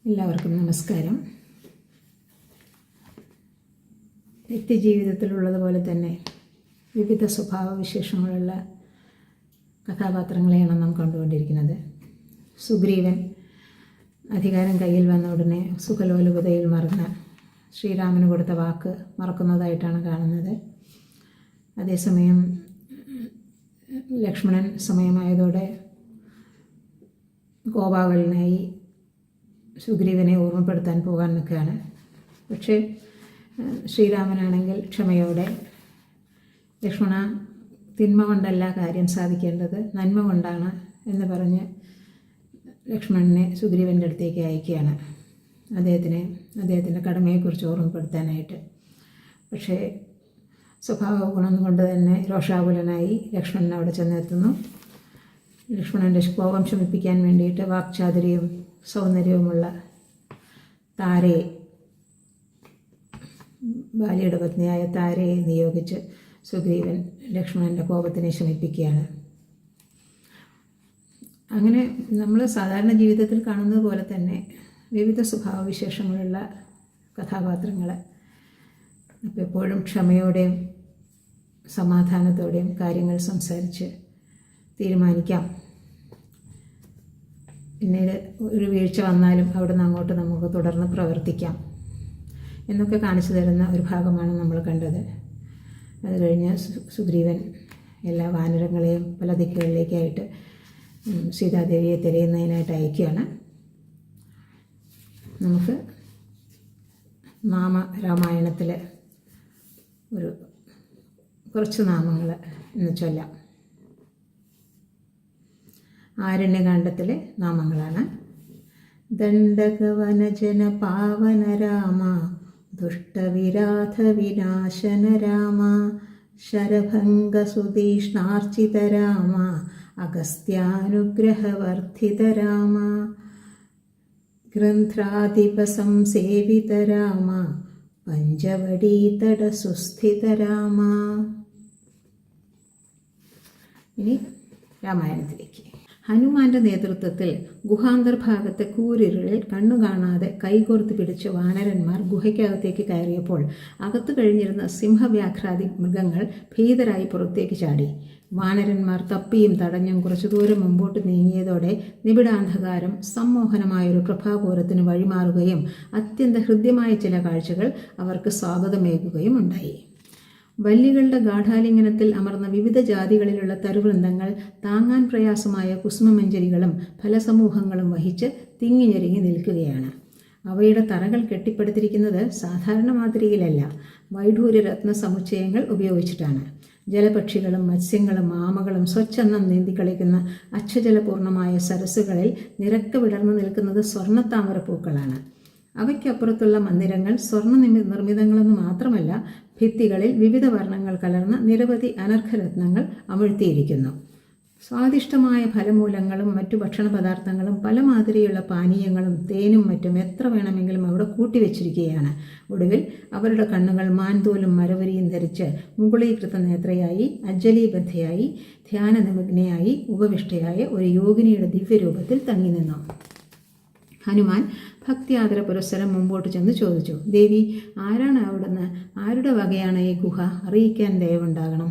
എല്ലാവർക്കും നമസ്കാരം. നിത്യജീവിതത്തിലുള്ളതുപോലെ തന്നെ വിവിധ സ്വഭാവവിശേഷങ്ങളുള്ള കഥാപാത്രങ്ങളെയാണ് നാം കണ്ടുകൊണ്ടിരിക്കുന്നത്. സുഗ്രീവൻ അധികാരം കയ്യിൽ വന്ന ഉടനെ സുഖലോലുപതയിൽ മറന്ന് ശ്രീരാമന് കൊടുത്ത വാക്ക് മറക്കുന്നതായിട്ടാണ് കാണുന്നത്. അതേസമയം ലക്ഷ്മണൻ സമയമായതോടെ കോപാകുലനായി സുഗ്രീവനെ ഓർമ്മപ്പെടുത്താൻ പോകാൻ നിൽക്കുകയാണ്. പക്ഷേ ശ്രീരാമനാണെങ്കിൽ ക്ഷമയോടെ, ലക്ഷ്മണ, തിന്മ കൊണ്ടല്ല കാര്യം സാധിക്കേണ്ടത്, നന്മ കൊണ്ടാണ് എന്ന് പറഞ്ഞ് ലക്ഷ്മണനെ സുഗ്രീവൻ്റെ അടുത്തേക്ക് അയക്കുകയാണ്, അദ്ദേഹത്തിൻ്റെ കടമയെക്കുറിച്ച് ഓർമ്മപ്പെടുത്താനായിട്ട്. പക്ഷേ സ്വഭാവ ഗുണം കൊണ്ട് തന്നെ രോഷാകുലനായി ലക്ഷ്മണൻ അവിടെ ചെന്നെത്തുന്നു. ലക്ഷ്മണൻ്റെ കോപം ശമിപ്പിക്കാൻ വേണ്ടിയിട്ട് വാക്ചാതുര്യവും സൗന്ദര്യവുമുള്ള താരയെ, ബാലിയുടെ പത്നിയായ താരയെ നിയോഗിച്ച് സുഗ്രീവൻ ലക്ഷ്മണൻ്റെ കോപത്തിനെ ശമിപ്പിക്കുകയാണ്. അങ്ങനെ നമ്മൾ സാധാരണ ജീവിതത്തിൽ കാണുന്നത് പോലെ തന്നെ വിവിധ സ്വഭാവവിശേഷങ്ങളുള്ള കഥാപാത്രങ്ങൾ അപ്പോൾ എപ്പോഴും ക്ഷമയോടെയും സമാധാനത്തോടെയും കാര്യങ്ങൾ സംസാരിച്ച് തീരുമാനിക്കാം, പിന്നീട് ഒരു വീഴ്ച വന്നാലും അവിടെ നിന്ന് അങ്ങോട്ട് നമുക്ക് തുടർന്ന് പ്രവർത്തിക്കാം എന്നൊക്കെ കാണിച്ചു തരുന്ന ഒരു ഭാഗമാണ് നമ്മൾ കണ്ടത്. അത് കഴിഞ്ഞ് സുഗ്രീവൻ എല്ലാ വാനരങ്ങളെയും പല ദിക്കുകളിലേക്കായിട്ട് സീതാദേവിയെ തിരയുന്നതിനായിട്ട് അയക്കുകയാണ്. നമുക്ക് രാമായണത്തിലെ കുറച്ച് നാമങ്ങൾ എന്ന് ചൊല്ലാം. ആരണ്യകാണ്ഡത്തിലെ നാമങ്ങളാണ്. ദണ്ഡകവനജന പാവന രാമ, ദുഷ്ടവിരാധ വിനാശന രാമ, ശരഭംഗ സുതീഷ്ണാർച്ചിത രാമ, അഗസ്ത്യാനുഗ്രഹവർദ്ധിത രാമ, ഗ്രന്ഥാധിപ സംസേവിത രാമ, പഞ്ചവടീതട സുസ്ഥിത രാമ. ഇനി രാമായണത്തിലേക്ക്. ഹനുമാന്റെ നേതൃത്വത്തിൽ ഗുഹാന്തർഭാഗത്തെ കൂരിരുളിൽ കണ്ണു കാണാതെ കൈകോർത്ത് പിടിച്ച് വാനരന്മാർ ഗുഹയ്ക്കകത്തേക്ക് കയറിയപ്പോൾ അകത്തു കഴിഞ്ഞിരുന്ന സിംഹവ്യാഘ്രാദി മൃഗങ്ങൾ ഭീതരായി പുറത്തേക്ക് ചാടി. വാനരന്മാർ തപ്പിയും തടഞ്ഞും കുറച്ചു ദൂരം മുമ്പോട്ട് നീങ്ങിയതോടെ നിബിഡാന്ധകാരം സമ്മോഹനമായൊരു പ്രഭാപൂരത്തിന് വഴിമാറുകയും അത്യന്ത ഹൃദ്യമായ ചില കാഴ്ചകൾ അവർക്ക് സ്വാഗതമേകുകയും ഉണ്ടായി. വല്ലികളുടെ ഗാഠാലിംഗനത്തിൽ അമർന്ന വിവിധ ജാതികളിലുള്ള തരുവൃന്ദങ്ങൾ താങ്ങാൻ പ്രയാസമായ കുസുമമഞ്ജരികളും ഫലസമൂഹങ്ങളും വഹിച്ച് തിങ്ങിഞ്ഞെരുങ്ങി നിൽക്കുകയാണ്. അവയുടെ തറകൾ കെട്ടിപ്പടുത്തിരിക്കുന്നത് സാധാരണ മാതൃകയിലല്ല, വൈഡൂര്യരത്ന സമുച്ചയങ്ങൾ ഉപയോഗിച്ചിട്ടാണ്. ജലപക്ഷികളും മത്സ്യങ്ങളും ആമകളും സ്വച്ഛന്നം നീന്തിക്കളിക്കുന്ന അച്ഛജലപൂർണമായ സരസ്സുകളിൽ നിരക്ക വിടർന്നു നിൽക്കുന്നത് സ്വർണ്ണത്താമരപ്പൂക്കളാണ്. അവയ്ക്കപ്പുറത്തുള്ള മന്ദിരങ്ങൾ സ്വർണ്ണ നിർമ്മിതങ്ങളെന്ന് മാത്രമല്ല, ഭിത്തികളിൽ വിവിധ വർണ്ണങ്ങൾ കലർന്ന നിരവധി അനർഘരത്നങ്ങൾ അമഴ്ത്തിയിരിക്കുന്നു. സ്വാദിഷ്ടമായ ഫലമൂലങ്ങളും മറ്റു ഭക്ഷണ പദാർത്ഥങ്ങളും പല മാതിരിയുള്ള പാനീയങ്ങളും തേനും മറ്റും എത്ര വേണമെങ്കിലും അവിടെ കൂട്ടിവെച്ചിരിക്കുകയാണ്. ഒടുവിൽ അവരുടെ കണ്ണുകൾ മാൻതോലും മരവരിയും ധരിച്ച് മുകുളീകൃത നേത്രയായി, അജ്ജലീബദ്ധയായി, ധ്യാനനിമഗ്നയായി, ഉപവിഷ്ടയായ ഒരു യോഗിനിയുടെ ദിവ്യരൂപത്തിൽ തങ്ങി നിന്നു. ഹനുമാൻ ഭക്തിയാദര പുരസ്സരം മുമ്പോട്ട് ചെന്ന് ചോദിച്ചു, ദേവി, ആരാണ് അവിടുന്ന്? ആരുടെ വകയാണ് ഈ ഗുഹ? അറിയിക്കാൻ ദയവുണ്ടാകണം.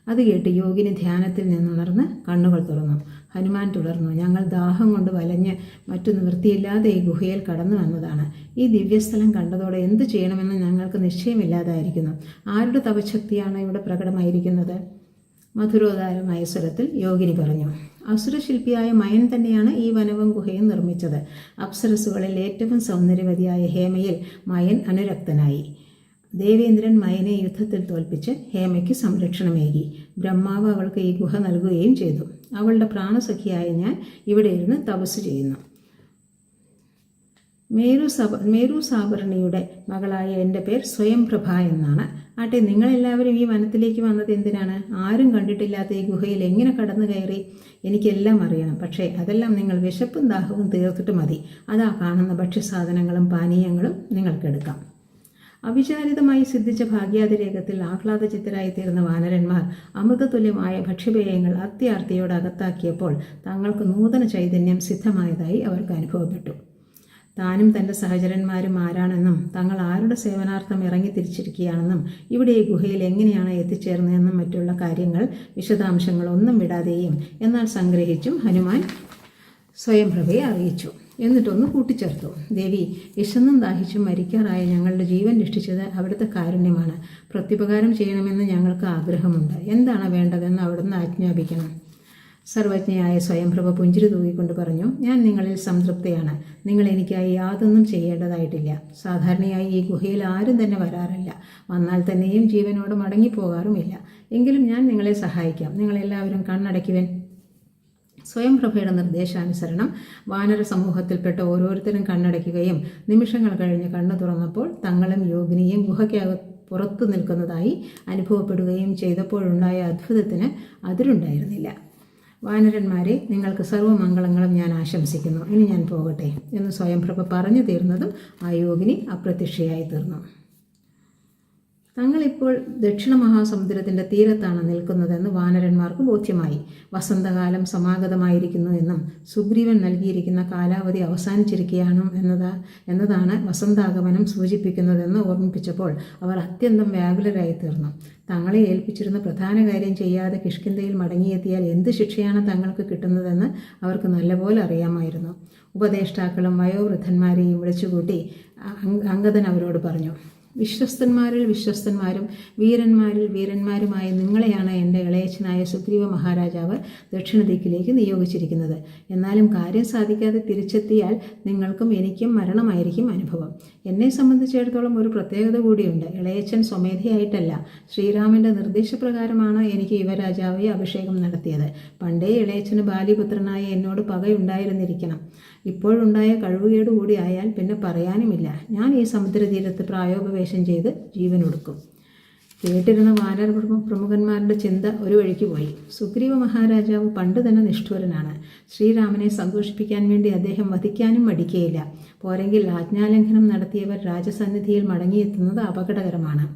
അത് കേട്ട് യോഗിനി ധ്യാനത്തിൽ നിന്നുണർന്ന് കണ്ണുകൾ തുറന്നു. ഹനുമാൻ തുടർന്നു, ഞങ്ങൾ ദാഹം കൊണ്ട് വലഞ്ഞ് മറ്റു നിവൃത്തിയില്ലാതെ ഈ ഗുഹയിൽ കടന്നു വന്നതാണ്. ഈ ദിവ്യസ്ഥലം കണ്ടതോടെ എന്തു ചെയ്യണമെന്ന് ഞങ്ങൾക്ക് നിശ്ചയമില്ലാതായിരിക്കുന്നു. ആരുടെ തപശക്തിയാണ് ഇവിടെ പ്രകടമായിരിക്കുന്നത്? മധുരോദാരമായ സ്വരത്തിൽ യോഗിനി പറഞ്ഞു. അസുരശില്പിയായ മയൻ തന്നെയാണ് ഈ വനവും ഗുഹയും നിർമ്മിച്ചത്. അപ്സരസുകളിൽ ഏറ്റവും സൗന്ദര്യവതിയായ ഹേമയിൽ മയൻ അനുരക്തനായി. ദേവേന്ദ്രൻ മയനെ യുദ്ധത്തിൽ തോൽപ്പിച്ച് ഹേമയ്ക്ക് സംരക്ഷണമേകി. ബ്രഹ്മാവ് അവൾക്ക് ഈ ഗുഹ നൽകുകയും ചെയ്തു. അവളുടെ ഞാൻ ഇവിടെ ഇരുന്ന് തപസ് ചെയ്യുന്നു. മേരു സാബർണിയുടെ മകളായ എൻ്റെ പേർ സ്വയംപ്രഭ എന്നാണ്. ആട്ടെ, നിങ്ങളെല്ലാവരും ഈ വനത്തിലേക്ക് വന്നത് എന്തിനാണ്? ആരും കണ്ടിട്ടില്ലാത്ത ഈ ഗുഹയിൽ എങ്ങനെ കടന്നു കയറി? എനിക്കെല്ലാം അറിയണം. പക്ഷേ അതെല്ലാം നിങ്ങൾ വിശപ്പും ദാഹവും തീർത്തിട്ട് മതി. അതാ കാണുന്ന ഭക്ഷ്യസാധനങ്ങളും പാനീയങ്ങളും നിങ്ങൾക്കെടുക്കാം. അവിചാരിതമായി സിദ്ധിച്ച ഭാഗ്യാതിരേകത്തിൽ ആഹ്ലാദചിത്തരായി തീർന്ന വാനരന്മാർ അമൃതതുല്യമായ ഭക്ഷ്യപേയങ്ങൾ അത്യാർത്തിയോട് അകത്താക്കിയപ്പോൾ തങ്ങൾക്ക് നൂതന ചൈതന്യം സിദ്ധമായതായി അവർക്ക് അനുഭവപ്പെട്ടു. താനും തൻ്റെ സഹചരന്മാരും ആരാണെന്നും തങ്ങൾ ആരുടെ സേവനാർത്ഥം ഇറങ്ങി തിരിച്ചിരിക്കുകയാണെന്നും ഇവിടെ ഈ ഗുഹയിൽ എങ്ങനെയാണ് എത്തിച്ചേർന്നതെന്നും മറ്റുള്ള കാര്യങ്ങൾ വിശദാംശങ്ങളൊന്നും വിടാതെയും എന്നാൽ സംഗ്രഹിച്ചും ഹനുമാൻ സ്വയംപ്രഭയെ അറിയിച്ചു. എന്നിട്ടൊന്ന് കൂട്ടിച്ചേർത്തു. ദേവി, വിശന്നും ദാഹിച്ചും മരിക്കാറായ ഞങ്ങളുടെ ജീവൻ രക്ഷിച്ചത് അവിടുത്തെ കാരുണ്യമാണ്. പ്രത്യുപകാരം ചെയ്യണമെന്ന് ഞങ്ങൾക്ക് ആഗ്രഹമുണ്ട്. എന്താണ് വേണ്ടതെന്ന് അവിടുന്ന് ആജ്ഞാപിക്കണം. സർവജ്ഞയായ സ്വയംപ്രഭ പുഞ്ചിരി തൂകിക്കൊണ്ട് പറഞ്ഞു, ഞാൻ നിങ്ങളിൽ സംതൃപ്തയാണ്. നിങ്ങൾ എനിക്കായി യാതൊന്നും ചെയ്യേണ്ടതായിട്ടില്ല. സാധാരണയായി ഈ ഗുഹയിൽ ആരും തന്നെ വരാറില്ല. വന്നാൽ തന്നെയും ജീവനോട് മടങ്ങിപ്പോകാറുമില്ല. എങ്കിലും ഞാൻ നിങ്ങളെ സഹായിക്കാം. നിങ്ങളെല്ലാവരും കണ്ണടയ്ക്കുവൻ. സ്വയംപ്രഭയുടെ നിർദ്ദേശാനുസരണം വാനര സമൂഹത്തിൽപ്പെട്ട ഓരോരുത്തരും കണ്ണടയ്ക്കുകയും നിമിഷങ്ങൾ കഴിഞ്ഞ് കണ്ണു തുറന്നപ്പോൾ തങ്ങളും യോഗിനിയും ഗുഹയ്ക്കകത്ത് പുറത്തു നിൽക്കുന്നതായി അനുഭവപ്പെടുകയും ചെയ്തപ്പോഴുണ്ടായ അത്ഭുതത്തിന് അതിരുണ്ടായിരുന്നില്ല. വാനരന്മാരെ, നിങ്ങൾക്ക് സർവ്വമംഗളങ്ങളും ഞാൻ ആശംസിക്കുന്നു. ഇനി ഞാൻ പോകട്ടെ എന്ന് സ്വയംപ്രഭ പറഞ്ഞു തീർന്നതും ആ യോഗിനി അപ്രത്യക്ഷയായി തീർന്നു. തങ്ങളിപ്പോൾ ദക്ഷിണ മഹാസമുദ്രത്തിൻ്റെ തീരത്താണ് നിൽക്കുന്നതെന്ന് വാനരന്മാർക്ക് ബോധ്യമായി. വസന്തകാലം സമാഗതമായിരിക്കുന്നു എന്നും സുഗ്രീവൻ നൽകിയിരിക്കുന്ന കാലാവധി അവസാനിച്ചിരിക്കുകയാണ് എന്നതാണ് വസന്താഗമനം സൂചിപ്പിക്കുന്നതെന്ന് ഓർമ്മിപ്പിച്ചപ്പോൾ അവർ അത്യന്തം വ്യാകുലരായി തീർന്നു. തങ്ങളെ ഏൽപ്പിച്ചിരുന്ന പ്രധാന കാര്യം ചെയ്യാതെ കിഷ്കിന്ധയിൽ മടങ്ങിയെത്തിയാൽ എന്ത് ശിക്ഷയാണ് തങ്ങൾക്ക് കിട്ടുന്നതെന്ന് അവർക്ക് നല്ലപോലെ അറിയാമായിരുന്നു. ഉപദേഷ്ടാക്കളും വയോവൃദ്ധന്മാരെയും വിളിച്ചുകൂട്ടി അംഗദൻ അവരോട് പറഞ്ഞു, വിശ്വസ്തന്മാരിൽ വിശ്വസ്തന്മാരും വീരന്മാരിൽ വീരന്മാരുമായ നിങ്ങളെയാണ് എൻ്റെ ഇളയച്ചനായ സുഗ്രീവ മഹാരാജാവ് ദക്ഷിണദിക്കിലേക്ക് നിയോഗിച്ചിരിക്കുന്നത്. എന്നാലും കാര്യം സാധിക്കാതെ തിരിച്ചെത്തിയാൽ നിങ്ങൾക്കും എനിക്കും മരണമായിരിക്കും അനുഭവം. എന്നെ സംബന്ധിച്ചിടത്തോളം ഒരു പ്രത്യേകത കൂടിയുണ്ട്. ഇളയച്ചൻ സ്വമേധയായിട്ടല്ല, ശ്രീരാമൻ്റെ നിർദ്ദേശപ്രകാരമാണ് എനിക്ക് യുവരാജാവെ അഭിഷേകം നടത്തിയത്. പണ്ടേ ഇളയച്ചന് ബാലിപുത്രനായ എന്നോട് പകയുണ്ടായിരുന്നിരിക്കണം. ഇപ്പോഴുണ്ടായ കഴിവുകേടുകൂടി ആയാൽ പിന്നെ പറയാനുമില്ല. ഞാൻ ഈ സമുദ്രതീരത്ത് പ്രായോപവേശം ചെയ്ത് ജീവനൊടുക്കും. കേട്ടിരുന്ന വാനര പ്രമുഖന്മാരുടെ ചിന്ത ഒരു വഴിക്ക് പോയി. സുഗ്രീവ മഹാരാജാവ് പണ്ട് തന്നെ നിഷ്ഠൂരനാണ്. ശ്രീരാമനെ സന്തോഷിപ്പിക്കാൻ വേണ്ടി അദ്ദേഹം വധിക്കാനും മടിക്കുകയില്ല. പോരെങ്കിൽ ആജ്ഞാലംഘനം നടത്തിയവർ രാജസന്നിധിയിൽ മടങ്ങിയെത്തുന്നത് അപകടകരമാണ്.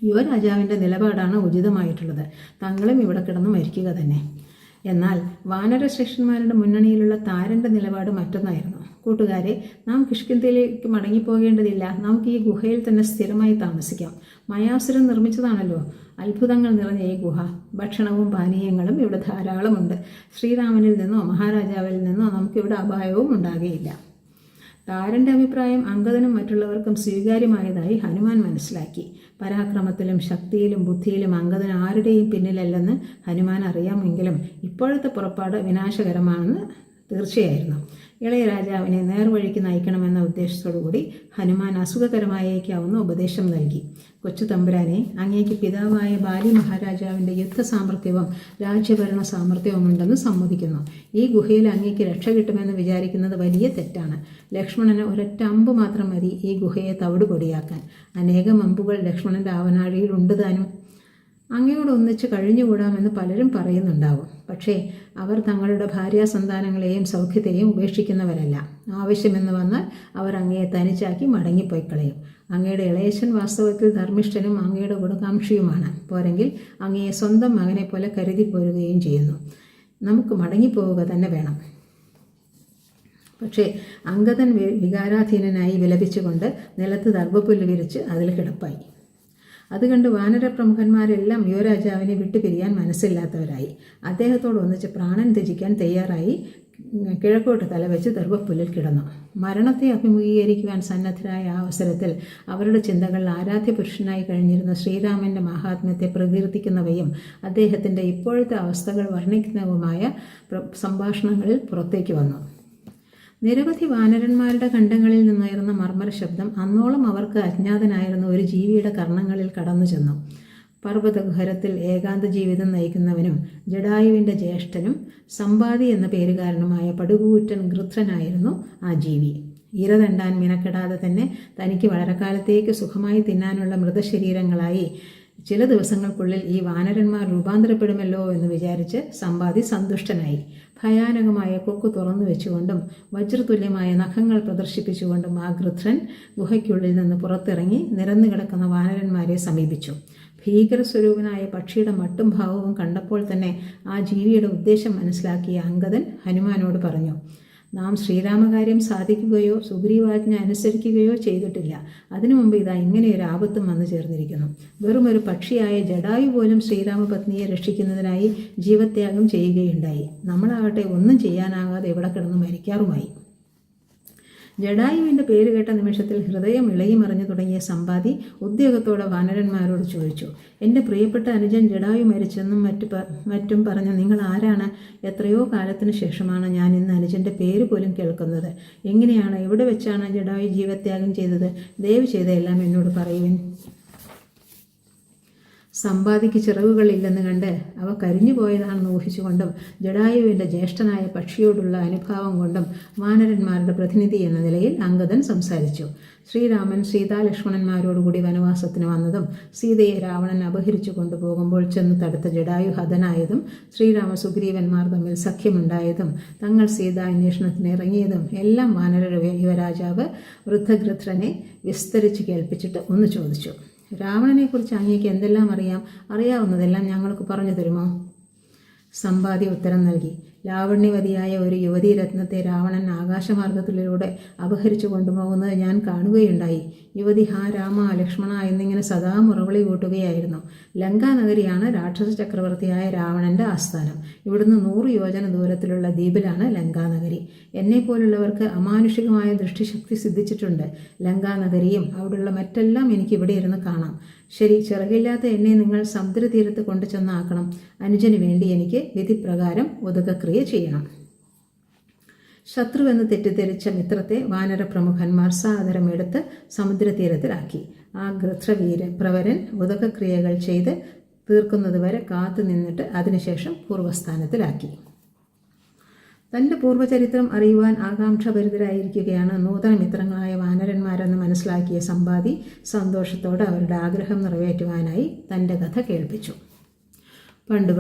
യുവരാജാവിൻ്റെ നിലപാടാണ് ഉചിതമായിട്ടുള്ളത്. തങ്ങളും ഇവിടെ കിടന്ന് മരിക്കുക തന്നെ. എന്നാൽ വാനരശ്രേഷ്ഠന്മാരുടെ മുന്നണിയിലുള്ള താരൻ്റെ നിലപാട് മറ്റൊന്നായിരുന്നു. കൂട്ടുകാരെ, നാം കിഷ്കിന്ധയിലേക്ക് മടങ്ങിപ്പോകേണ്ടതില്ല. നമുക്ക് ഈ ഗുഹയിൽ തന്നെ സ്ഥിരമായി താമസിക്കാം. മയാസുരൻ നിർമ്മിച്ചതാണല്ലോ അത്ഭുതങ്ങൾ നിറഞ്ഞ ഈ ഗുഹ. ഭക്ഷണവും പാനീയങ്ങളും ഇവിടെ ധാരാളമുണ്ട്. ശ്രീരാമനിൽ നിന്നോ മഹാരാജാവിൽ നിന്നോ നമുക്കിവിടെ അപായവും ഉണ്ടാകുകയില്ല. താരൻ്റെ അഭിപ്രായം അംഗദനും മറ്റുള്ളവർക്കും സ്വീകാര്യമായതായി ഹനുമാൻ മനസ്സിലാക്കി. പരാക്രമത്തിലും ശക്തിയിലും ബുദ്ധിയിലും അംഗദൻ ആരുടെയും പിന്നിലല്ലെന്ന് ഹനുമാൻ അറിയാമെങ്കിലും ഇപ്പോഴത്തെ പുറപ്പാട് വിനാശകരമാണെന്ന് തീർച്ചയായിരുന്നു. ഇളയ രാജാവിനെ നേർവഴിക്ക് നയിക്കണമെന്ന ഉദ്ദേശത്തോടുകൂടി ഹനുമാൻ അസുഖകരമായേക്കാവുന്ന ഉപദേശം നൽകി. കൊച്ചു തമ്പുരാനെ, അങ്ങേക്ക് പിതാവായ ബാലി മഹാരാജാവിൻ്റെ യുദ്ധസാമർഥ്യവും രാജ്യഭരണ സാമർഥ്യവുമുണ്ടെന്ന് സമ്മതിക്കുന്നു. ഈ ഗുഹയിൽ അങ്ങേക്ക് രക്ഷ കിട്ടുമെന്ന് വിചാരിക്കുന്നത് വലിയ തെറ്റാണ്. ലക്ഷ്മണന് ഒരൊറ്റ അമ്പ് മാത്രം മതി ഈ ഗുഹയെ തവിടുപൊടിയാക്കാൻ. അനേകം അമ്പുകൾ ലക്ഷ്മണൻ്റെ ആവനാഴിയിൽ ഉണ്ട് താനും. അങ്ങയോട് ഒന്നിച്ച് കഴിഞ്ഞുകൂടാമെന്ന് പലരും പറയുന്നുണ്ടാവും. പക്ഷേ അവർ തങ്ങളുടെ ഭാര്യാസന്താനങ്ങളെയും സൗഖ്യത്തെയും ഉപേക്ഷിക്കുന്നവരല്ല. ആവശ്യമെന്ന് വന്നാൽ അവർ അങ്ങയെ തനിച്ചാക്കി മടങ്ങിപ്പോയിക്കളയും. അങ്ങയുടെ ഇളയച്ചൻ വാസ്തവത്തിൽ ധർമ്മിഷ്ഠനും അങ്ങയുടെ ഗുണകാംക്ഷിയുമാണ്. പോരെങ്കിൽ അങ്ങയെ സ്വന്തം മകനെ പോലെ കരുതിപ്പോരുകയും ചെയ്യുന്നു. നമുക്ക് മടങ്ങിപ്പോവുക തന്നെ വേണം. പക്ഷേ അംഗദൻ വികാരാധീനനായി വിലപിച്ചുകൊണ്ട് നിലത്ത് ദർഭപ്പുല്ല് വിരിച്ച് അതിൽ കിടപ്പായി. അതുകണ്ട് വാനര പ്രമുഖന്മാരെല്ലാം യുവരാജാവിനെ വിട്ടുപിരിയാൻ മനസ്സില്ലാത്തവരായി. അദ്ദേഹത്തോട് ഒന്നിച്ച് പ്രാണൻ ത്യജിക്കാൻ തയ്യാറായി കിഴക്കോട്ട് തലവെച്ച് ദർഭപ്പുല്ലിൽ കിടന്നു. മരണത്തെ അഭിമുഖീകരിക്കുവാൻ സന്നദ്ധരായ ആ അവസരത്തിൽ അവരുടെ ചിന്തകൾ ആരാധ്യ പുരുഷനായി കഴിഞ്ഞിരുന്ന ശ്രീരാമൻ്റെ മഹാത്മ്യത്തെ പ്രകീർത്തിക്കുന്നവയും അദ്ദേഹത്തിൻ്റെ ഇപ്പോഴത്തെ അവസ്ഥകൾ വർണ്ണിക്കുന്നതുമായ സംഭാഷണങ്ങളിൽ പുറത്തേക്ക് വന്നു. നിരവധി വാനരന്മാരുടെ ഖണ്ഡങ്ങളിൽ നിന്നുയർന്ന മർമ്മര ശബ്ദം അന്നോളം അവർക്ക് അജ്ഞാതനായിരുന്ന ഒരു ജീവിയുടെ കർണങ്ങളിൽ കടന്നു ചെന്നു. പർവ്വതഗുഹരത്തിൽ ഏകാന്ത ജീവിതം നയിക്കുന്നവനും ജടായുവിൻ്റെ ജ്യേഷ്ഠനും സമ്പാദി എന്ന പേരുകാരനുമായ പടുകൂറ്റൻ ഗൃധ്രനായിരുന്നു ആ ജീവി. ഇര തണ്ടാൻ മിനക്കെടാതെ തന്നെ തനിക്ക് വളരെക്കാലത്തേക്ക് സുഖമായി തിന്നാനുള്ള മൃതശരീരങ്ങളായി ചില ദിവസങ്ങൾക്കുള്ളിൽ ഈ വാനരന്മാർ രൂപാന്തരപ്പെടുമല്ലോ എന്ന് വിചാരിച്ച് സമ്പാദി സന്തുഷ്ടനായി. ഭയാനകമായ കൊക്ക് തുറന്നു വെച്ചുകൊണ്ടും വജ്രതുല്യമായ നഖങ്ങൾ പ്രദർശിപ്പിച്ചുകൊണ്ടും ആ ഗൃധ്രൻ ഗുഹയ്ക്കുള്ളിൽ നിന്ന് പുറത്തിറങ്ങി നിരന്നു കിടക്കുന്ന വാനരന്മാരെ സമീപിച്ചു. ഭീകരസ്വരൂപനായ പക്ഷിയുടെ മട്ടും ഭാവവും കണ്ടപ്പോൾ തന്നെ ആ ജീവിയുടെ ഉദ്ദേശം മനസ്സിലാക്കിയ അംഗദൻ ഹനുമാനോട് പറഞ്ഞു, നാം ശ്രീരാമകാര്യം സാധിക്കുകയോ സുഗ്രീവാജ്ഞ അനുസരിക്കുകയോ ചെയ്തിട്ടില്ല. അതിനു മുമ്പ് ഇതാ ഇങ്ങനെയൊരു ആപത്തും വന്നു ചേർന്നിരിക്കുന്നു. വെറും ഒരു പക്ഷിയായ ജടായു പോലും ശ്രീരാമപത്നിയെ രക്ഷിക്കുന്നതിനായി ജീവത്യാഗം ചെയ്യുകയുണ്ടായി. നമ്മളാകട്ടെ ഒന്നും ചെയ്യാനാകാതെ ഇവിടെ കിടന്ന് മരിക്കാറുമായി. ജടായുവിൻ്റെ പേര് കേട്ട നിമിഷത്തിൽ ഹൃദയം ഇളകിമറിഞ്ഞു തുടങ്ങിയ സമ്പാതി ഉദ്യോഗത്തോടെ വാനരന്മാരോട് ചോദിച്ചു, എൻ്റെ പ്രിയപ്പെട്ട അനുജൻ ജടായു മരിച്ചെന്നും മറ്റും പറഞ്ഞ നിങ്ങൾ ആരാണ്? എത്രയോ കാലത്തിന് ശേഷമാണ് ഞാൻ ഇന്ന് അനുജൻ്റെ പേര് പോലും കേൾക്കുന്നത്. എങ്ങനെയാണ്, എവിടെ വെച്ചാണ് ജടായു ജീവത്യാഗം ചെയ്തത്? ദയവ് ചെയ്തെല്ലാം എന്നോട് പറയുവിൻ. സമ്പാദിക്ക് ചിറകുകളില്ലെന്ന് കണ്ട് അവ കരിഞ്ഞു പോയതാണെന്ന് ഊഹിച്ചുകൊണ്ടും ജടായുവിൻ്റെ ജ്യേഷ്ഠനായ പക്ഷിയോടുള്ള അനുഭാവം കൊണ്ടും വാനരന്മാരുടെ പ്രതിനിധി എന്ന നിലയിൽ അംഗദൻ സംസാരിച്ചു. ശ്രീരാമൻ സീതാലക്ഷ്മണന്മാരോടുകൂടി വനവാസത്തിന് വന്നതും സീതയെ രാവണൻ അപഹരിച്ചു കൊണ്ടുപോകുമ്പോൾ ചെന്ന് തടുത്ത ജടായു ഹതനായതും ശ്രീരാമ സുഗ്രീവന്മാർ തമ്മിൽ സഖ്യമുണ്ടായതും തങ്ങൾ സീതാന്വേഷണത്തിന് ഇറങ്ങിയതും എല്ലാം വാനര യുവരാജാവ് വൃദ്ധഗൃധ്രനെ വിസ്തരിച്ച് കേൾപ്പിച്ചിട്ട് ഒന്ന് ചോദിച്ചു. രാവണനെക്കുറിച്ച് അങ്ങേക്ക് എന്തെല്ലാം അറിയാവുന്നതെല്ലാം ഞങ്ങൾക്ക് പറഞ്ഞു തരുമോ? സമ്പാതി ഉത്തരം നൽകി. ലാവണ്യവതിയായ ഒരു യുവതീരത്നത്തെ രാവണൻ ആകാശമാർഗത്തിലൂടെ അപഹരിച്ചു കൊണ്ടുപോകുന്നത് ഞാൻ കാണുകയുണ്ടായി. യുവതി ഹാ രാമ ലക്ഷ്മണ എന്നിങ്ങനെ സദാ മുറവിളി കൂട്ടുകയായിരുന്നു. ലങ്കാനഗരിയാണ് രാക്ഷസ ചക്രവർത്തിയായ രാവണന്റെ ആസ്ഥാനം. ഇവിടുന്ന് 100 യോജന ദൂരത്തിലുള്ള ദ്വീപിലാണ് ലങ്കാനഗരി. എന്നെപ്പോലുള്ളവർക്ക് അമാനുഷികമായ ദൃഷ്ടിശക്തി സിദ്ധിച്ചിട്ടുണ്ട്. ലങ്കാനഗരിയും അവിടെയുള്ള മറ്റെല്ലാം എനിക്ക് ഇവിടെ ഇരുന്ന് കാണാം. ശരി, ചിറകില്ലാത്ത എന്നെ നിങ്ങൾ സമുദ്രതീരത്ത് കൊണ്ടു ചെന്നാക്കണം. അനുജന് വേണ്ടി എനിക്ക് വിധിപ്രകാരം ഉദകക്രിയ ചെയ്യണം. ശത്രുവെന്ന് തെറ്റിദ്ധരിച്ച മിത്രത്തെ വാനര പ്രമുഖന്മാർ സാദരമെടുത്ത് സമുദ്രതീരത്തിലാക്കി. ആ പ്രവരൻ ഉദകക്രിയകൾ ചെയ്ത് തീർക്കുന്നതുവരെ കാത്തു നിന്നിട്ട് അതിനുശേഷം പൂർവ്വസ്ഥാനത്തിലാക്കി. തൻ്റെ പൂർവ്വചരിത്രം അറിയുവാൻ ആകാംക്ഷഭരിതരായിരിക്കുകയാണ് നൂതന മിത്രങ്ങളായ വാനരന്മാരെന്ന് മനസ്സിലാക്കിയ സമ്പാതി സന്തോഷത്തോടെ അവരുടെ ആഗ്രഹം നിറവേറ്റുവാനായി തൻ്റെ കഥ കേൾപ്പിച്ചു. പണ്ട്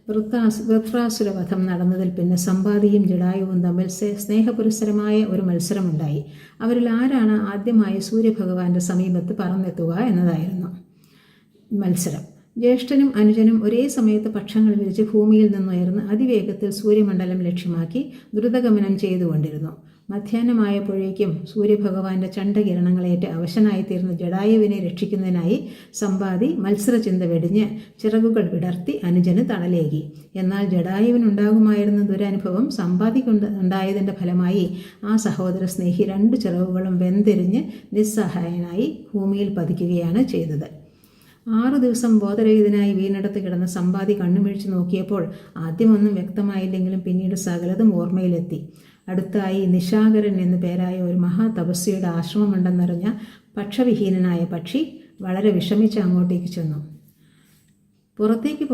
വൃത്രാസുരവധം നടന്നതിൽ പിന്നെ സമ്പാദിയും ജടായുവും തമ്മിൽ സ്നേഹപുരസ്സരമായ ഒരു മത്സരമുണ്ടായി. അവരിൽ ആരാണ് ആദ്യമായി സൂര്യഭഗവാന്റെ സമീപത്ത് പറന്നെത്തുക എന്നതായിരുന്നു മത്സരം. ജ്യേഷ്ഠനും അനുജനും ഒരേ സമയത്ത് പക്ഷങ്ങൾ വിരിച്ച് ഭൂമിയിൽ നിന്നുയർന്ന് അതിവേഗത്തിൽ സൂര്യമണ്ഡലം ലക്ഷ്യമാക്കി ദ്രുതഗമനം ചെയ്തുകൊണ്ടിരുന്നു. മധ്യാഹ്നമായപ്പോഴേക്കും സൂര്യഭഗവാന്റെ ചണ്ഡകിരണങ്ങളേറ്റ് അവശനായിത്തീർന്ന ജടായുവിനെ രക്ഷിക്കുന്നതിനായി സമ്പാതി മത്സരചിന്ത വെടിഞ്ഞ് ചിറകുകൾ വിടർത്തി അനുജന് തണലേകി. എന്നാൽ ജടായുവിനുണ്ടാകുമായിരുന്ന ദുരനുഭവം സമ്പാദിക്കുണ്ടായതിൻ്റെ ഫലമായി ആ സഹോദര സ്നേഹി 2 ചിറകുകളും വെന്തെരിഞ്ഞ് നിസ്സഹായനായി ഭൂമിയിൽ പതിക്കുകയാണ് ചെയ്തത്. 6 ദിവസം ബോധരഹിതനായി വീണിടത്ത് കിടന്ന സമ്പാതി കണ്ണുമിഴിച്ച് നോക്കിയപ്പോൾ ആദ്യമൊന്നും വ്യക്തമായില്ലെങ്കിലും പിന്നീട് സകലതും ഓർമ്മയിലെത്തി. അടുത്തായി നിശാകരൻ എന്നു പേരായ ഒരു മഹാതപസ്വിയുടെ ആശ്രമമുണ്ടെന്നറിഞ്ഞ പക്ഷവിഹീനനായ പക്ഷി വളരെ വിഷമിച്ച് അങ്ങോട്ടേക്ക് ചെന്നു. പുറത്തേക്ക്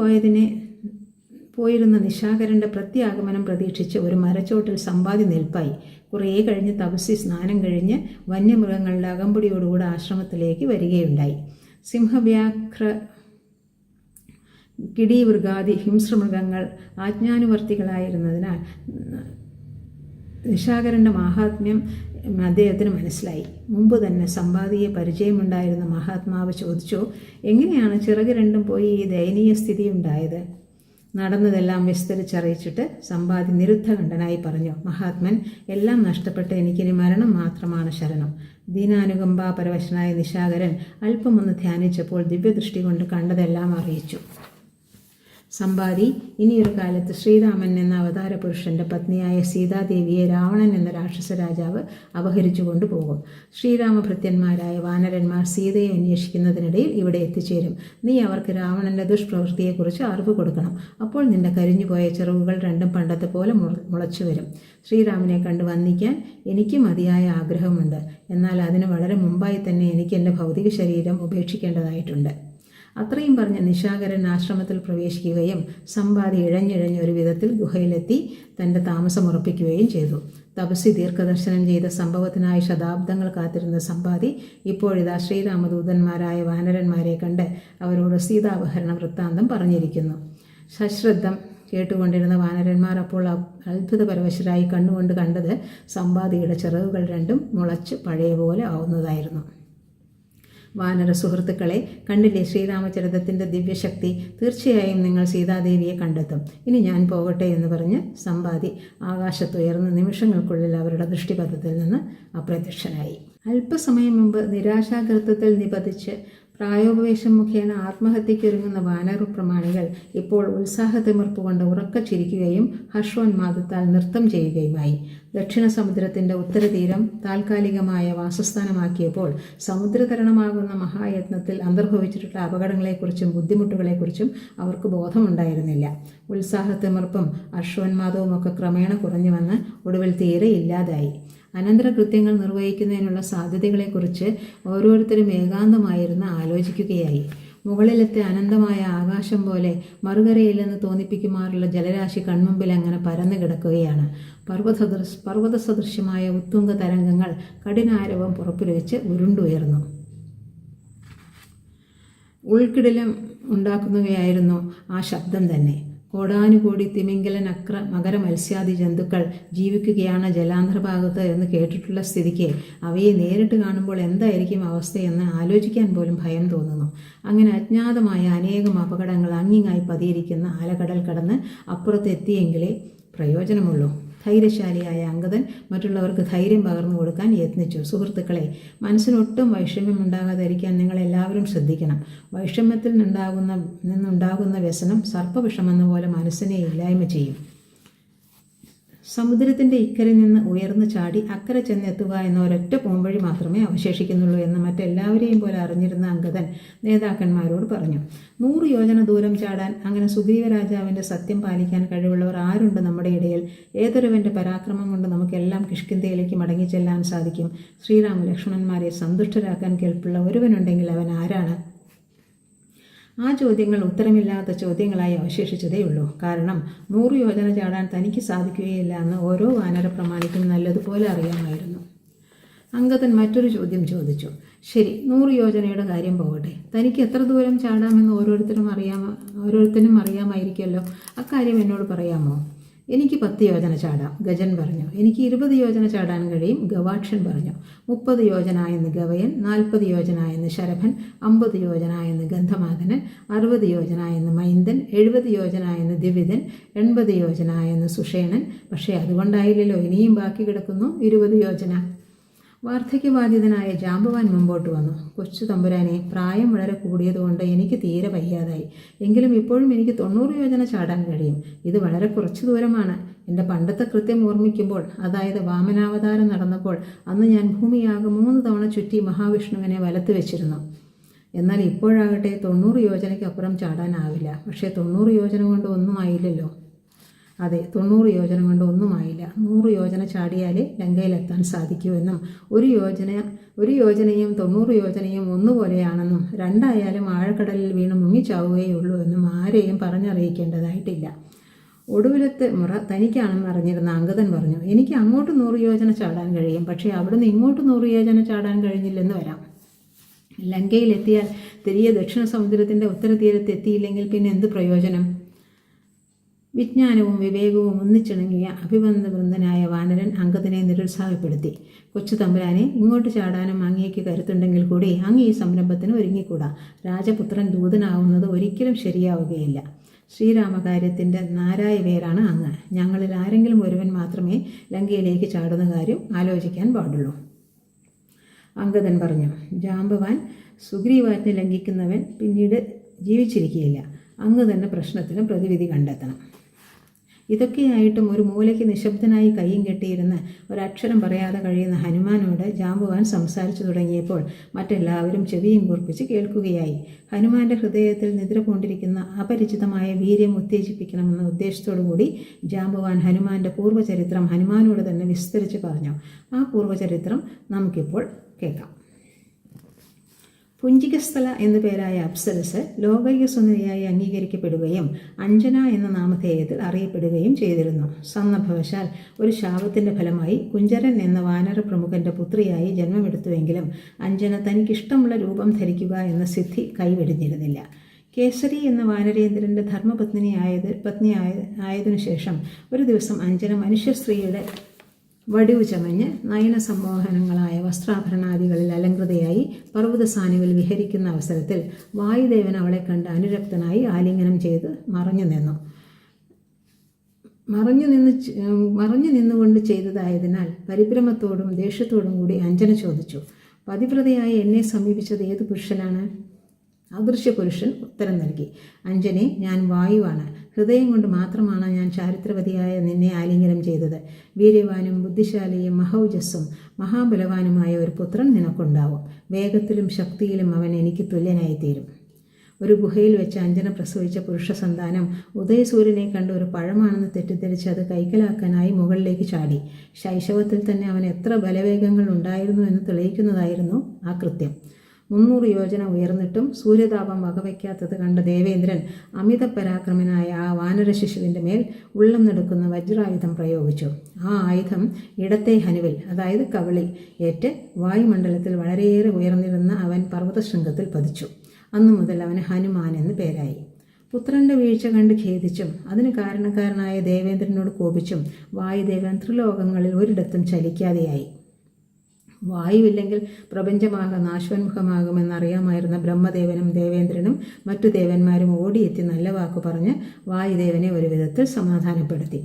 പോയിരുന്ന നിശാകരൻ്റെ പ്രത്യാഗമനം പ്രതീക്ഷിച്ച് ഒരു മരച്ചോട്ടിൽ സമ്പാതി നിൽപ്പായി. കുറേ കഴിഞ്ഞ് തപസ്വി സ്നാനം കഴിഞ്ഞ് വന്യമൃഗങ്ങളുടെ അകമ്പടിയോടുകൂടെ ആശ്രമത്തിലേക്ക് വരികയുണ്ടായി. സിംഹവ്യാഘ്ര കിടീവൃഗാദി ഹിംസ്രമൃഗങ്ങൾ ആജ്ഞാനുവർത്തികളായിരുന്നതിനാൽ നിശാകരൻ്റെ മാഹാത്മ്യം അദ്ദേഹത്തിന് മനസ്സിലായി. മുമ്പ് തന്നെ സമ്പാദിയെ പരിചയമുണ്ടായിരുന്ന മഹാത്മാവ് ചോദിച്ചു, എങ്ങനെയാണ് ചിറക് രണ്ടും പോയി ഈ ദയനീയ സ്ഥിതി ഉണ്ടായത്? നടന്നതെല്ലാം വിസ്തരിച്ചറിയിച്ചിട്ട് സമ്പാദി നിരുദ്ധകണ്ഠനായി പറഞ്ഞു, മഹാത്മൻ, എല്ലാം നഷ്ടപ്പെട്ട് എനിക്കിനി മരണം മാത്രമാണ് ശരണം. ദീനാനുകമ്പാപരവശനായ നിശാകരൻ അല്പമൊന്ന് ധ്യാനിച്ചപ്പോൾ ദിവ്യദൃഷ്ടി കൊണ്ട് കണ്ടതെല്ലാം അറിയിച്ചു. സമ്പാദി ഇനിയൊരു കാലത്ത് ശ്രീരാമൻ എന്ന അവതാര പുരുഷന്റെ പത്നിയായ സീതാദേവിയെ രാവണൻ എന്ന രാക്ഷസ രാജാവ് അപഹരിച്ചു കൊണ്ടുപോകും. ശ്രീരാമഭൃത്യന്മാരായ വാനരന്മാർ സീതയെ അന്വേഷിക്കുന്നതിനിടയിൽ ഇവിടെ എത്തിച്ചേരും. നീ അവർക്ക് രാവണന്റെ ദുഷ്പ്രവൃത്തിയെക്കുറിച്ച് അറിവ് കൊടുക്കണം. അപ്പോൾ നിന്റെ കരിഞ്ഞുപോയ ചിറകുകൾ 2 പണ്ടത്തെ പോലെ മുളച്ചു വരും. ശ്രീരാമനെ കണ്ടു വന്ദിക്കാൻ എനിക്ക് മതിയായ ആഗ്രഹമുണ്ട്. എന്നാൽ അതിന് വളരെ മുമ്പായി തന്നെ എനിക്ക് എൻ്റെ ഭൗതിക ശരീരം ഉപേക്ഷിക്കേണ്ടതായിട്ടുണ്ട്. അത്രയും പറഞ്ഞ നിശാകരൻ ആശ്രമത്തിൽ പ്രവേശിക്കുകയും സമ്പാദി ഇഴഞ്ഞിഴഞ്ഞൊരു വിധത്തിൽ ഗുഹയിലെത്തി തൻ്റെ താമസം ഉറപ്പിക്കുകയും ചെയ്തു. തപസ്വി ദീർഘദർശനം ചെയ്ത സംഭവത്തിനായി ശതാബ്ദങ്ങൾ കാത്തിരുന്ന സമ്പാദി ഇപ്പോഴിതാ ശ്രീരാമദൂതന്മാരായ വാനരന്മാരെ കണ്ട് അവരോട് സീതാപഹരണ വൃത്താന്തം പറഞ്ഞിരിക്കുന്നു. സശ്രദ്ധം കേട്ടുകൊണ്ടിരുന്ന വാനരന്മാർ അപ്പോൾ അത്ഭുതപരവശരായി കണ്ണുകൊണ്ട് കണ്ടത് സമ്പാദിയുടെ ചിറകുകൾ 2 മുളച്ച് പഴയ പോലെ ആവുന്നതായിരുന്നു. വാനര സുഹൃത്തുക്കളെ, കണ്ടില്ലേ ശ്രീരാമചരിതത്തിൻ്റെ ദിവ്യശക്തി? തീർച്ചയായും നിങ്ങൾ സീതാദേവിയെ കണ്ടെത്തും. ഇനി ഞാൻ പോകട്ടെ എന്ന് പറഞ്ഞ് സമ്പാതി ആകാശത്തുയർന്ന നിമിഷങ്ങൾക്കുള്ളിൽ അവരുടെ ദൃഷ്ടിപഥത്തിൽ നിന്ന് അപ്രത്യക്ഷനായി. അല്പസമയം മുമ്പ് നിരാശാകൃത്യത്തിൽ നിപതിച്ച് പ്രായോപവേശം മുഖേന ആത്മഹത്യയ്ക്കൊരുങ്ങുന്ന വാനരപ്രമാണികൾ ഇപ്പോൾ ഉത്സാഹത്തിമിർപ്പുകൊണ്ട് ഉറക്കച്ചിരിക്കുകയും ഹർഷോന്മാദത്താൽ നൃത്തം ചെയ്യുകയുമായി. ദക്ഷിണ സമുദ്രത്തിൻ്റെ ഉത്തരതീരം താൽക്കാലികമായ വാസസ്ഥാനമാക്കിയപ്പോൾ സമുദ്രതരണമാകുന്ന മഹായത്നത്തിൽ അന്തർഭവിച്ചിട്ടുള്ള അപകടങ്ങളെക്കുറിച്ചും ബുദ്ധിമുട്ടുകളെക്കുറിച്ചും അവർക്ക് ബോധമുണ്ടായിരുന്നില്ല. ഉത്സാഹത്തിമിർപ്പും ഹർഷോന്മാദവും ഒക്കെ ക്രമേണ കുറഞ്ഞു വന്ന് ഒടുവിൽ തീരെ ഇല്ലാതായി. അനന്തരകൃത്യങ്ങൾ നിർവഹിക്കുന്നതിനുള്ള സാധ്യതകളെക്കുറിച്ച് ഓരോരുത്തരും ഏകാന്തമായിരുന്ന് ആലോചിക്കുകയായി. മുകളിലത്തെ അനന്തമായ ആകാശം പോലെ മറുകരയില്ലെന്ന് തോന്നിപ്പിക്കുമാറുള്ള ജലരാശി കൺമുമ്പിൽ അങ്ങനെ പരന്നു കിടക്കുകയാണ്. പർവ്വത സദൃശ്യമായ ഉത്തുംഗ തരംഗങ്ങൾ കഠിനാരവം പുറപ്പെടുവിച്ച് ഉരുണ്ടുയർന്നു. ഉൾക്കിടിലം ഉണ്ടാക്കുന്നവയായിരുന്നു ആ ശബ്ദം തന്നെ. കോടാനുകോടി തിമിംഗലൻ, മകര, മത്സ്യാദി ജന്തുക്കൾ ജീവിക്കുകയാണ് ജലാന്തർഭാഗത്ത് എന്ന് കേട്ടിട്ടുള്ള സ്ഥിതിക്ക് അവയെ നേരിട്ട് കാണുമ്പോൾ എന്തായിരിക്കും അവസ്ഥയെന്ന് ആലോചിക്കാൻ പോലും ഭയം തോന്നുന്നു. അങ്ങനെ അജ്ഞാതമായ അനേകം അപകടങ്ങൾ അങ്ങിങ്ങായി പതിയിരിക്കുന്ന ആലകടൽ കടന്ന് അപ്പുറത്തെത്തിയെങ്കിലേ പ്രയോജനമുള്ളൂ. ധൈര്യശാലിയായ അംഗദൻ മറ്റുള്ളവർക്ക് ധൈര്യം പകർന്നു കൊടുക്കാൻ യത്നിച്ചു. സുഹൃത്തുക്കളെ, മനസ്സിനൊട്ടും വൈഷമ്യമുണ്ടാകാതിരിക്കാൻ നിങ്ങളെല്ലാവരും ശ്രദ്ധിക്കണം. വൈഷമ്യത്തിൽ നിന്നുണ്ടാകുന്ന വ്യസനം സർപ്പവിഷമെന്ന പോലെ മനസ്സിനെ ഇല്ലായ്മ ചെയ്യും. സമുദ്രത്തിൻ്റെ ഇക്കരെ നിന്ന് ഉയർന്നു ചാടി അക്കരെ ചെന്നെത്തുക എന്ന ഒരൊറ്റ പോംവഴി മാത്രമേ അവശേഷിക്കുന്നുള്ളൂ എന്ന് മറ്റെല്ലാവരെയും പോലെ അറിഞ്ഞിരുന്ന അംഗദൻ നേതാക്കന്മാരോട് പറഞ്ഞു. 100 യോജന ദൂരം ചാടാൻ അങ്ങനെ സുഗ്രീവ രാജാവിൻ്റെ സത്യം പാലിക്കാൻ കഴിവുള്ളവർ ആരുണ്ട് നമ്മുടെ ഇടയിൽ? ഏതൊരുവൻ്റെ പരാക്രമം കൊണ്ട് നമുക്കെല്ലാം കിഷ്കിന്ധയിലേക്ക് മടങ്ങിച്ചെല്ലാൻ സാധിക്കും? ശ്രീരാമ ലക്ഷ്മണന്മാരെ സന്തുഷ്ടരാക്കാൻ കെൽപ്പുള്ള ഒരുവനുണ്ടെങ്കിൽ അവൻ ആരാണ്? ആ ചോദ്യങ്ങൾ ഉത്തരമില്ലാത്ത ചോദ്യങ്ങളായി അവശേഷിച്ചതേയുള്ളൂ. കാരണം 100 യോജന ചാടാൻ തനിക്ക് സാധിക്കുകയില്ല എന്ന് ഓരോ വാനര പ്രമാണിക്കും നല്ലതുപോലെ അറിയാമായിരുന്നു. അംഗദൻ മറ്റൊരു ചോദ്യം ചോദിച്ചു. ശരി, 100 യോജനയുടെ കാര്യം പോകട്ടെ. തനിക്ക് എത്ര ദൂരം ചാടാമെന്ന് ഓരോരുത്തരും അറിയാമായിരിക്കുമല്ലോ. അക്കാര്യം എന്നോട് പറയാമോ? എനിക്ക് 10 യോജന ചാടാം, ഗജൻ പറഞ്ഞു. എനിക്ക് 20 യോജന ചാടാൻ കഴിയും, ഗവാക്ഷൻ പറഞ്ഞു. 30 യോജന എന്ന് ഗവയൻ, 40 യോജന എന്ന് ശരഭൻ, 50 യോജന എന്ന് ഗന്ധമാദനൻ, 60 യോജന എന്ന് മൈന്ദൻ, 70 യോജന എന്ന് ദിവിദൻ, 80 യോജന എന്ന് സുഷേണൻ. പക്ഷേ അതുകൊണ്ടായില്ലല്ലോ, ഇനിയും ബാക്കി കിടക്കുന്നു 20 യോജന. വാർദ്ധക്യബാധിതനായ ജാമ്പവാൻ മുമ്പോട്ട് വന്നു. കൊച്ചു തമ്പുരാനെ, പ്രായം വളരെ കൂടിയതുകൊണ്ട് എനിക്ക് തീരെ വയ്യാതായി. എങ്കിലും ഇപ്പോഴും എനിക്ക് 90 യോജന ചാടാൻ കഴിയും. ഇത് വളരെ കുറച്ച് ദൂരമാണ്. എൻ്റെ പണ്ടത്തെ കൃത്യം ഓർമ്മിക്കുമ്പോൾ, അതായത് വാമനാവതാരം നടന്നപ്പോൾ, അന്ന് ഞാൻ ഭൂമിയാകെ 3 തവണ ചുറ്റി മഹാവിഷ്ണുവിനെ വലത്ത് വെച്ചിരുന്നു. എന്നാൽ ഇപ്പോഴാകട്ടെ 90 യോജനയ്ക്കപ്പുറം ചാടാനാവില്ല. പക്ഷേ 90 യോജന കൊണ്ട് ഒന്നും ആയില്ലല്ലോ. അതെ, 90 യോജന കൊണ്ട് ഒന്നുമായില്ല. 100 യോജന ചാടിയാലേ ലങ്കയിലെത്താൻ സാധിക്കൂ എന്നും ഒരു യോജനയും 90 യോജനയും ഒന്നുപോലെയാണെന്നും രണ്ടായാലും ആഴക്കടലിൽ വീണ് മുങ്ങിച്ചാവുകയുള്ളൂ എന്നും ആരെയും പറഞ്ഞറിയിക്കേണ്ടതായിട്ടില്ല. ഒടുവിലത്തെ മുറ തനിക്കാണെന്ന് അറിഞ്ഞിരുന്ന അംഗദൻ പറഞ്ഞു. എനിക്ക് അങ്ങോട്ട് 100 യോജന ചാടാൻ കഴിയും, പക്ഷേ അവിടുന്ന് ഇങ്ങോട്ട് 100 യോജന ചാടാൻ കഴിഞ്ഞില്ലെന്ന് വരാം. ലങ്കയിലെത്തിയാൽ തിരികെ ദക്ഷിണ സമുദ്രത്തിൻ്റെ ഉത്തരതീരത്തെത്തിയില്ലെങ്കിൽ പിന്നെ എന്ത് പ്രയോജനം? വിജ്ഞാനവും വിവേകവും ഒന്നിച്ചിണങ്ങിയ അഭിബന്ധവൃന്ദനായ വാനരൻ അംഗദനെ നിരുത്സാഹപ്പെടുത്തി. കൊച്ചു തമ്പുരാനെ, ഇങ്ങോട്ട് ചാടാനും അങ്ങേക്ക് കരുത്തുണ്ടെങ്കിൽ കൂടി അങ്ങ് ഈ സംരംഭത്തിന് ഒരുങ്ങിക്കൂടാ. രാജപുത്രൻ ദൂതനാവുന്നത് ഒരിക്കലും ശരിയാവുകയില്ല. ശ്രീരാമകാര്യത്തിൻ്റെ നാരായ പേരാണ് അങ്ങ്. ഞങ്ങളിൽ ആരെങ്കിലും ഒരുവൻ മാത്രമേ ലങ്കയിലേക്ക് ചാടുന്ന കാര്യം ആലോചിക്കാൻ പാടുള്ളൂ. അംഗദൻ പറഞ്ഞു. ജാമ്പവാൻ, സുഗ്രീവാജ്ഞ ലംഘിക്കുന്നവൻ പിന്നീട് ജീവിച്ചിരിക്കുകയില്ല. അങ്ങ് തന്നെ പ്രശ്നത്തിന് പ്രതിവിധി കണ്ടെത്തണം. ഇതൊക്കെയായിട്ടും ഒരു മൂലയ്ക്ക് നിശബ്ദനായി കയ്യും കെട്ടിയിരുന്ന് ഒരക്ഷരം പറയാതെ കഴിയുന്ന ഹനുമാനോട് ജാമ്പവാൻ സംസാരിച്ചു തുടങ്ങിയപ്പോൾ മറ്റെല്ലാവരും ചെവിയും കൂർപ്പിച്ച് കേൾക്കുകയായി. ഹനുമാന്റെ ഹൃദയത്തിൽ നിദ്ര പൂണ്ടിരിക്കുന്ന അപരിചിതമായ വീര്യം ഉത്തേജിപ്പിക്കണമെന്ന ഉദ്ദേശത്തോടു കൂടി ജാമ്പവാൻ ഹനുമാന്റെ പൂർവ്വചരിത്രം ഹനുമാനോട് തന്നെ വിസ്തരിച്ച് പറഞ്ഞു. ആ പൂർവ്വചരിത്രം നമുക്കിപ്പോൾ കേൾക്കാം. പുഞ്ചികസ്ഥല എന്നു പേരായ അപ്സരസ് ലോകൈക സുന്ദരിയായി അംഗീകരിക്കപ്പെടുകയും അഞ്ജന എന്ന നാമധേയത്തിൽ അറിയപ്പെടുകയും ചെയ്തിരുന്നു. സന്ദർഭവശാൽ ഒരു ശാപത്തിൻ്റെ ഫലമായി കുഞ്ചരൻ എന്ന വാനര പ്രമുഖൻ്റെ പുത്രിയായി ജന്മമെടുത്തുവെങ്കിലും അഞ്ജന തനിക്കിഷ്ടമുള്ള രൂപം ധരിക്കുക എന്ന സിദ്ധി കൈവെടിഞ്ഞിരുന്നില്ല. കേസരി എന്ന വാനരേന്ദ്രൻ്റെ ധർമ്മപത്നിയായതിനു ശേഷം ഒരു ദിവസം അഞ്ജന വടിവു ചമഞ്ഞ് നയനസമ്മോഹനങ്ങളായ വസ്ത്രാഭരണാദികളിൽ അലങ്കൃതയായി പർവ്വതസാനുവിൽ വിഹരിക്കുന്ന അവസരത്തിൽ വായുദേവൻ അവളെ കണ്ട് അനുരക്തനായി ആലിംഗനം ചെയ്ത് മറഞ്ഞു നിന്നുകൊണ്ട് ചെയ്തതായതിനാൽ പരിഭ്രമത്തോടും ദേഷ്യത്തോടും കൂടി അഞ്ജന ചോദിച്ചു, പതിവ്രതയായി എന്നെ സമീപിച്ചത് ഏത് പുരുഷനാണ്? അദൃശ്യ പുരുഷൻ ഉത്തരം നൽകി, അഞ്ജനെ, ഞാൻ വായുവാണ്. ഹൃദയം കൊണ്ട് മാത്രമാണ് ഞാൻ ചാരിത്രവതിയായ നിന്നെ ആലിംഗനം ചെയ്തത്. വീര്യവാനും ബുദ്ധിശാലിയും മഹൗജസ്സും മഹാബലവാനുമായ ഒരു പുത്രൻ നിനക്കുണ്ടാവും. വേഗത്തിലും ശക്തിയിലും അവൻ എനിക്ക് തുല്യനായിത്തീരും. ഒരു ഗുഹയിൽ വെച്ച് അഞ്ജന പ്രസവിച്ച പുരുഷ സന്താനം ഉദയസൂര്യനെ കണ്ട് ഒരു പഴമാണെന്ന് തെറ്റിദ്ധരിച്ച് അത് കൈക്കലാക്കാനായി മുകളിലേക്ക് ചാടി. ശൈശവത്തിൽ തന്നെ അവൻ എത്ര ബലവേഗങ്ങൾ ഉണ്ടായിരുന്നു എന്ന് തെളിയിക്കുന്നതായിരുന്നു ആ കൃത്യം. 300 യോജന ഉയർന്നിട്ടും സൂര്യതാപം വകവയ്ക്കാത്തത് കണ്ട ദേവേന്ദ്രൻ അമിത പരാക്രമനായ ആ വാനര ശിശുവിൻ്റെ മേൽ ഉള്ളം നെടുക്കുന്ന വജ്രായുധം പ്രയോഗിച്ചു. ആ ആയുധം ഇടത്തെ ഹനുവിൽ, അതായത് കവിളിൽ ഏറ്റ് വായുമണ്ഡലത്തിൽ വളരെയേറെ ഉയർന്നിരുന്ന അവൻ പർവ്വതശൃംഗത്തിൽ പതിച്ചു. അന്നു മുതൽ അവന് ഹനുമാൻ എന്ന് പേരായി. പുത്രൻ്റെ വീഴ്ച കണ്ട് ഖേദിച്ചും അതിന് കാരണക്കാരനായ ദേവേന്ദ്രനോട് കോപിച്ചും വായുദേവൻ ത്രിലോകങ്ങളിൽ ഒരിടത്തും ചലിക്കാതെയായി. വായുവില്ലെങ്കിൽ പ്രപഞ്ചമാകെ നാശോന്മുഖമാകുമെന്നറിയാമായിരുന്ന ബ്രഹ്മദേവനും ദേവേന്ദ്രനും മറ്റു ദേവന്മാരും ഓടിയെത്തി നല്ല വാക്കു പറഞ്ഞ് വായുദേവനെ ഒരു വിധത്തിൽ സമാധാനപ്പെടുത്തി.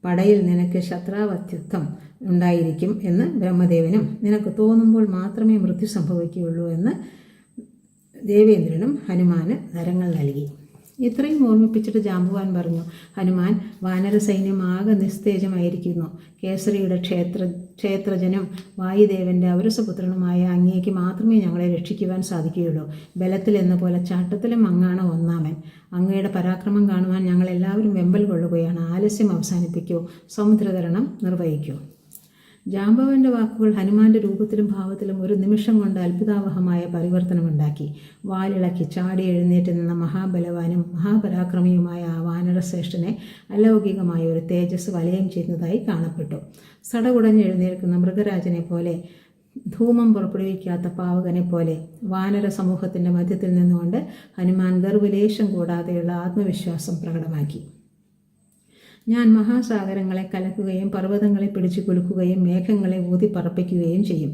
പടയിൽ നിനക്ക് ശത്രാവത്യുത്വം ഉണ്ടായിരിക്കും എന്ന് ബ്രഹ്മദേവനും നിനക്ക് തോന്നുമ്പോൾ മാത്രമേ മൃത്യു സംഭവിക്കുകയുള്ളൂ എന്ന് ദേവേന്ദ്രനും ഹനുമാന് വരങ്ങൾ നൽകി. ഇത്രയും ഓർമ്മിപ്പിച്ചിട്ട് ജാമ്പുവാൻ പറഞ്ഞു, ഹനുമാൻ, വാനര സൈന്യം ആകെ നിസ്തേജമായിരിക്കുന്നു. കേസരിയുടെ ക്ഷേത്രജനും വായുദേവൻ്റെ ഔരസപുത്രനുമായ അങ്ങേക്ക് മാത്രമേ ഞങ്ങളെ രക്ഷിക്കുവാൻ സാധിക്കുകയുള്ളൂ. ബലത്തിൽ എന്ന പോലെ ചാട്ടത്തിലും അങ്ങാണ് ഒന്നാമൻ. അങ്ങയുടെ പരാക്രമം കാണുവാൻ ഞങ്ങളെല്ലാവരും വെമ്പൽ കൊള്ളുകയാണ്. ആലസ്യം അവസാനിപ്പിക്കൂ, സമുദ്രതരണം നിർവഹിക്കൂ. ജാമ്പവൻ്റെ വാക്കുകൾ ഹനുമാന്റെ രൂപത്തിലും ഭാവത്തിലും ഒരു നിമിഷം കൊണ്ട് അത്ഭുതാവഹമായ പരിവർത്തനമുണ്ടാക്കി. വാലിളക്കി ചാടി എഴുന്നേറ്റ് നിന്ന മഹാബലവാനും മഹാപരാക്രമിയുമായ ആ വാനരശ്രേഷ്ഠനെ അലൗകികമായ ഒരു തേജസ് വലയം ചെയ്യുന്നതായി കാണപ്പെട്ടു. സടകുടഞ്ഞെഴുന്നേൽക്കുന്ന മൃഗരാജനെ പോലെ, ധൂമം പുറപ്പെടുവിക്കാത്ത പാവകനെ പോലെ വാനര സമൂഹത്തിൻ്റെ മധ്യത്തിൽ നിന്നുകൊണ്ട് ഹനുമാൻ ഗർവലേശം കൂടാതെയുള്ള ആത്മവിശ്വാസം പ്രകടമാക്കി. ഞാൻ മഹാസാഗരങ്ങളെ കലക്കുകയും പർവ്വതങ്ങളെ പിടിച്ചു കുലുക്കുകയും മേഘങ്ങളെ ഊതിപ്പറപ്പിക്കുകയും ചെയ്യും.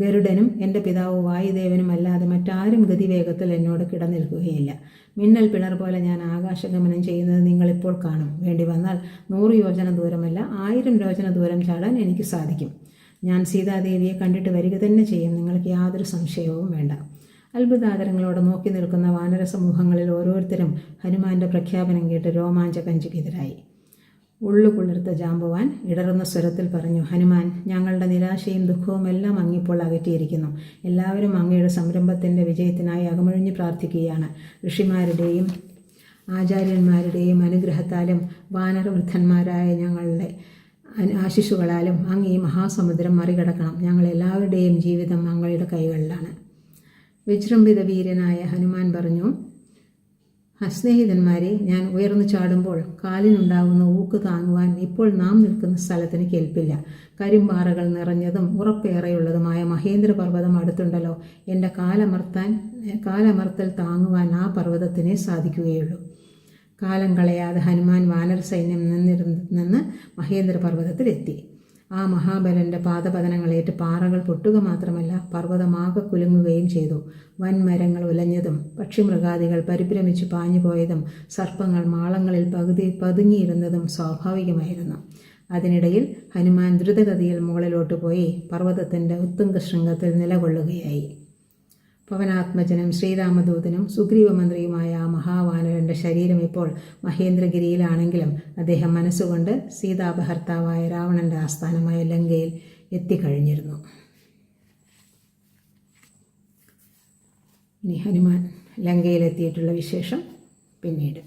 ഗരുഡനും എൻ്റെ പിതാവ് വായുദേവനും അല്ലാതെ മറ്റാരും ഗതിവേഗത്തിൽ എന്നോട് കിടനിൽക്കുകയില്ല. മിന്നൽ പിണർ പോലെ ഞാൻ ആകാശഗമനം ചെയ്യുന്നത് നിങ്ങളിപ്പോൾ കാണും. വേണ്ടി വന്നാൽ 100 യോജന ദൂരമല്ല 1000 യോജന ദൂരം ചാടാൻ എനിക്ക് സാധിക്കും. ഞാൻ സീതാദേവിയെ കണ്ടിട്ട് വരിക തന്നെ ചെയ്യും. നിങ്ങൾക്ക് യാതൊരു സംശയവും വേണ്ട. അത്ഭുതാദരങ്ങളോടെ നോക്കി നിൽക്കുന്ന വാനര സമൂഹങ്ങളിൽ ഓരോരുത്തരും ഹനുമാന്റെ പ്രഖ്യാപനം കേട്ട് രോമാഞ്ചകഞ്ചിതരായി. ഉള്ളുകുളിർത്ത ജാമ്പവാൻ ഇടറുന്ന സ്വരത്തിൽ പറഞ്ഞു, ഹനുമാൻ, ഞങ്ങളുടെ നിരാശയും ദുഃഖവും എല്ലാം അങ്ങിപ്പോൾ അകറ്റിയിരിക്കുന്നു. എല്ലാവരും അങ്ങയുടെ സംരംഭത്തിൻ്റെ വിജയത്തിനായി അകമഴിഞ്ഞ് പ്രാർത്ഥിക്കുകയാണ്. ഋഷിമാരുടെയും ആചാര്യന്മാരുടെയും അനുഗ്രഹത്താലും വാനരവൃദ്ധന്മാരായ ഞങ്ങളുടെ ആശിഷുകളാലും അങ്ങ് ഈ മഹാസമുദ്രം മറികടക്കണം. ഞങ്ങളെല്ലാവരുടെയും ജീവിതം അങ്ങയുടെ കൈകളിലാണ്. വിജൃംഭിത വീരനായ ഹനുമാൻ പറഞ്ഞു, സ്നേഹിതന്മാരെ, ഞാൻ ഉയർന്നു ചാടുമ്പോൾ കാലിനുണ്ടാകുന്ന ഊക്ക് താങ്ങുവാൻ ഇപ്പോൾ നാം നിൽക്കുന്ന സ്ഥലത്തിന് കേൾപ്പില്ല. കരിമ്പാറകൾ നിറഞ്ഞതും ഉറപ്പേറെയുള്ളതുമായ മഹേന്ദ്രപർവ്വതം അടുത്തുണ്ടല്ലോ. എൻ്റെ കാലമർത്തൽ താങ്ങുവാൻ ആ പർവ്വതത്തിനെ സാധിക്കുകയുള്ളൂ. കാലം കളയാതെ ഹനുമാൻ വാനര സൈന്യം നിന്ന് മഹേന്ദ്രപർവ്വതത്തിലെത്തി. ആ മഹാബലന്റെ പാദപതനങ്ങളേറ്റ് പാറകൾ പൊട്ടുക മാത്രമല്ല പർവ്വതമാകെ കുലുങ്ങുകയും ചെയ്തു. വൻമരങ്ങൾ ഉലഞ്ഞതും പക്ഷിമൃഗാദികൾ പരിഭ്രമിച്ചു പാഞ്ഞുപോയതും സർപ്പങ്ങൾ മാളങ്ങളിൽ പതുങ്ങിയിരുന്നതും സ്വാഭാവികമായിരുന്നു. അതിനിടയിൽ ഹനുമാൻ ദ്രുതഗതിയിൽ മുകളിലോട്ട് പോയി പർവ്വതത്തിൻ്റെ ഉത്തുംഗശൃംഗത്തിൽ നിലകൊള്ളുകയായി. പവനാത്മജനും ശ്രീരാമദൂതനും സുഗ്രീവമന്ത്രിയുമായ ആ മഹാവാനരൻ്റെ ശരീരം ഇപ്പോൾ മഹേന്ദ്രഗിരിയിലാണെങ്കിലും അദ്ദേഹം മനസ്സുകൊണ്ട് സീതാപഹർത്താവായ രാവണൻ്റെ ആസ്ഥാനമായ ലങ്കയിൽ എത്തിക്കഴിഞ്ഞിരുന്നു. ഇനി ഹനുമാൻ ലങ്കയിലെത്തിയിട്ടുള്ള വിശേഷം പിന്നീട്.